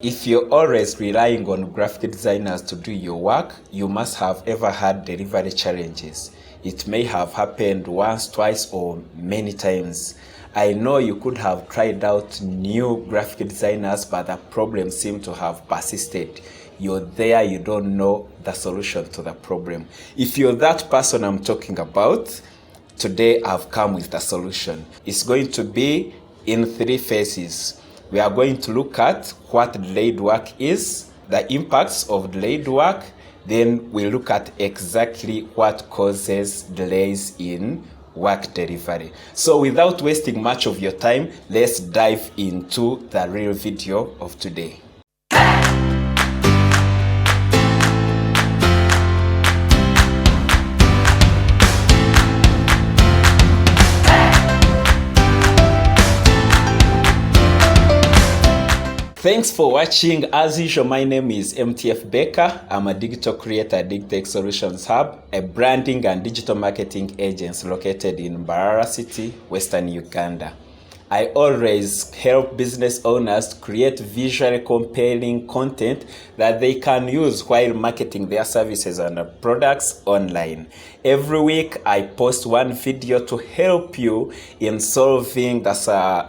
If you're always relying on graphic designers to do your work, you must have ever had delivery challenges. It may have happened once, twice, or many times. I know you could have tried out new graphic designers, but the problem seemed to have persisted. You're there, you don't know the solution to the problem. If you're that person I'm talking about, today I've come with the solution. It's going to be in 3 phases. We are going to look at what delayed work is, the impacts of delayed work, then we look at exactly what causes delays in work delivery. So without wasting much of your time, let's dive into the real video of today. Thanks for watching. As usual, my name is mtfbaker. I'm a digital creator at Digitech Solutions Hub, a branding and digital marketing agency located in Mbarara City, Western Uganda. I always help business owners to create visually compelling content that they can use while marketing their services and products online. Every week, I post one video to help you in solving the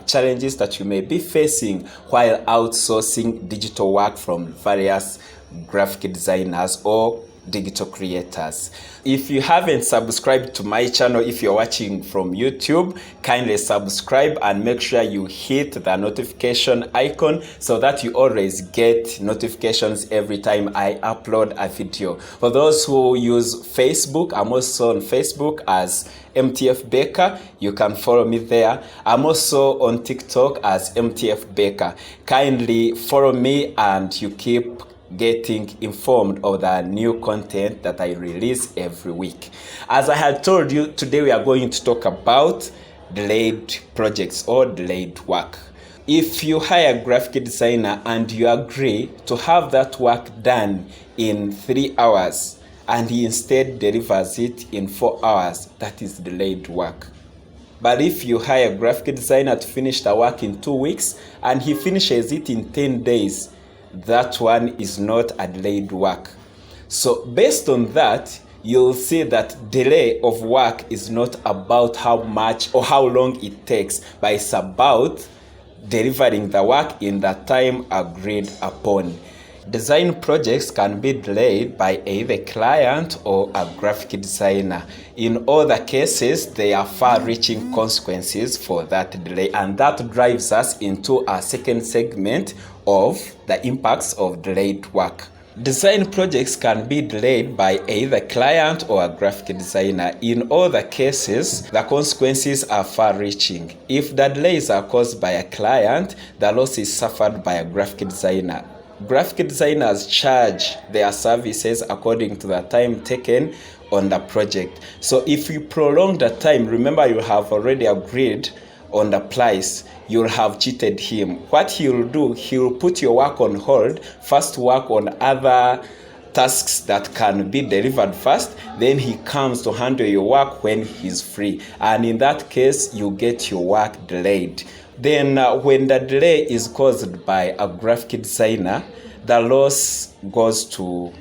challenges that you may be facing while outsourcing digital work from various graphic designers or digital creators. If you haven't subscribed to my channel, if you're watching from YouTube, kindly subscribe and make sure you hit the notification icon so that you always get notifications every time I upload a video. For those who use Facebook, I'm also on Facebook as mtfbaker. You can follow me there. I'm also on TikTok as mtfbaker. Kindly follow me and you keep getting informed of the new content that I release every week. As I had told you, today we are going to talk about delayed projects or delayed work. If you hire a graphic designer and you agree to have that work done in 3 hours and he instead delivers it in 4 hours, that is delayed work. But if you hire a graphic designer to finish the work in 2 weeks and he finishes it in 10 days, that one is not a delayed work. So based on that, you'll see that delay of work is not about how much or how long it takes, but it's about delivering the work in the time agreed upon. Design projects can be delayed by either client or a graphic designer. In all the cases, there are far-reaching consequences for that delay, and that drives us into our second segment of the impacts of delayed work. Design projects can be delayed by either client or a graphic designer. In all the cases, the consequences are far-reaching. If the delays are caused by a client, the loss is suffered by a graphic designer. Graphic designers charge their services according to the time taken on the project. So if you prolong the time, remember you have already agreed on the price, you'll have cheated him. What he'll do, he'll put your work on hold, first work on other tasks that can be delivered first, then he comes to handle your work when he's free. And in that case, you get your work delayed. Then when the delay is caused by a graphic designer, the loss goes to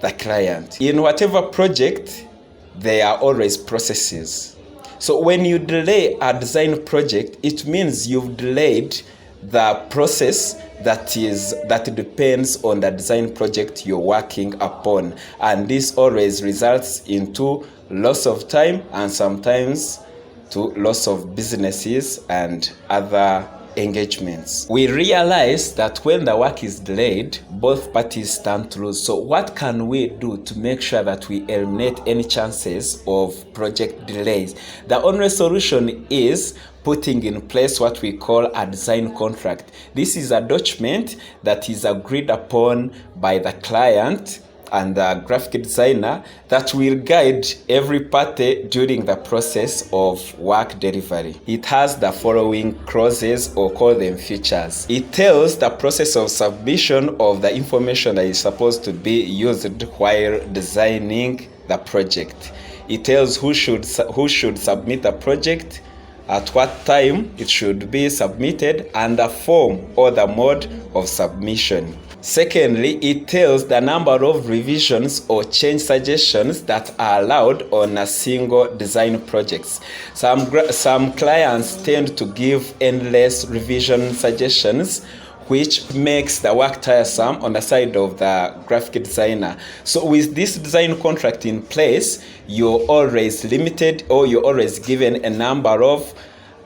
the client. In whatever project, there are always processes. So when you delay a design project, it means you've delayed the process that depends on the design project you're working upon. And this always results into loss of time and sometimes to loss of businesses and other engagements. We realize that when the work is delayed, both parties stand to lose. So what can we do to make sure that we eliminate any chances of project delays? The only solution is putting in place what we call a design contract. This is a document that is agreed upon by the client and the graphic designer that will guide every party during the process of work delivery. It has the following clauses, or call them features. It tells the process of submission of the information that is supposed to be used while designing the project. It tells who should submit the project, at what time it should be submitted, and the form or the mode of submission. Secondly, it tells the number of revisions or change suggestions that are allowed on a single design project. Some clients tend to give endless revision suggestions, which makes the work tiresome on the side of the graphic designer. So with this design contract in place, you're always limited, or you're always given a number of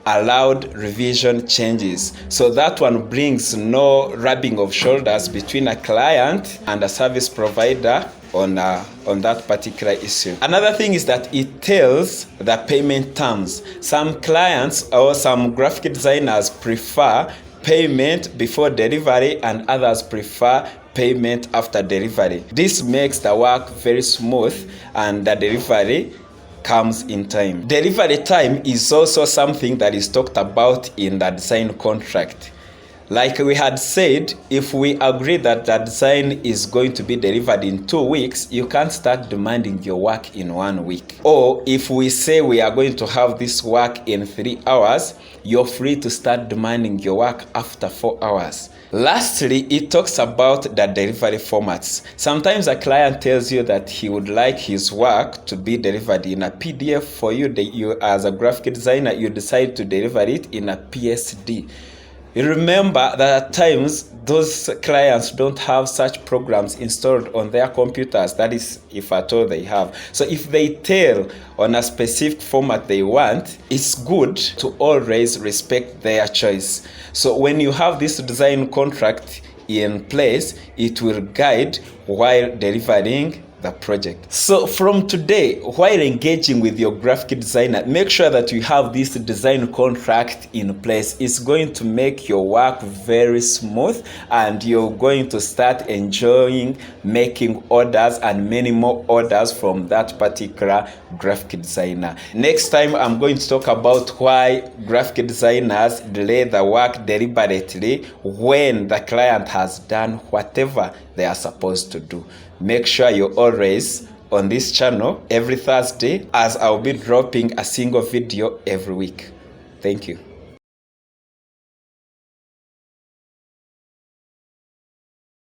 allowed revision changes. So that one brings no rubbing of shoulders between a client and a service provider on that particular issue. Another thing is that it tells the payment terms. Some clients or some graphic designers prefer payment before delivery, and others prefer payment after delivery. This makes the work very smooth, and the delivery comes in time. Delivery time is also something that is talked about in the design contract. Like we had said, if we agree that the design is going to be delivered in 2 weeks, you can't start demanding your work in 1 week. Or if we say we are going to have this work in 3 hours, you're free to start demanding your work after 4 hours. Lastly, it talks about the delivery formats. Sometimes a client tells you that he would like his work to be delivered in a PDF. For you, as a graphic designer, you decide to deliver it in a PSD. You remember that at times those clients don't have such programs installed on their computers. That is, if at all they have. So if they tell on a specific format they want, it's good to always respect their choice. So when you have this design contract in place, it will guide while delivering the project. So from today, while engaging with your graphic designer, make sure that you have this design contract in place. It's going to make your work very smooth, and you're going to start enjoying making orders and many more orders from that particular graphic designer. Next time, I'm going to talk about why graphic designers delay the work deliberately when the client has done whatever they are supposed to do. Make sure you're always on this channel every Thursday, as I'll be dropping a single video every week. Thank you.